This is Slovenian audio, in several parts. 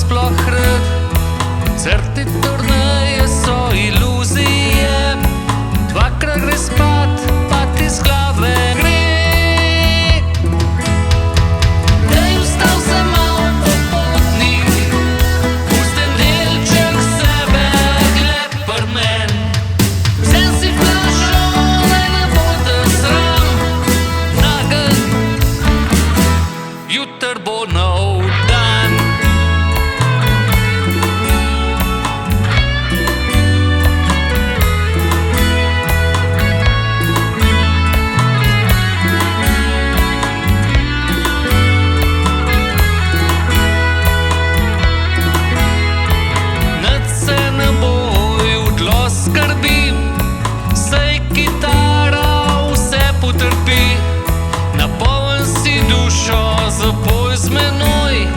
sploh rad. Crte turneje so iluzije, dvakrat gre spat, pa ti z glave gre. Daj, vstal sem malo popotnik, pustim delček sebe, gled pri men. Vzem si flašo, naj ne bo te sram, nagen, jutr bo nov dan. Skrbim, saj kitara vse potrpi. Napoln si dušo, zapoj z menoj,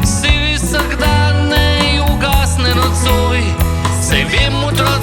si vsak dan ne ugasne nocoj. Saj vem, otroci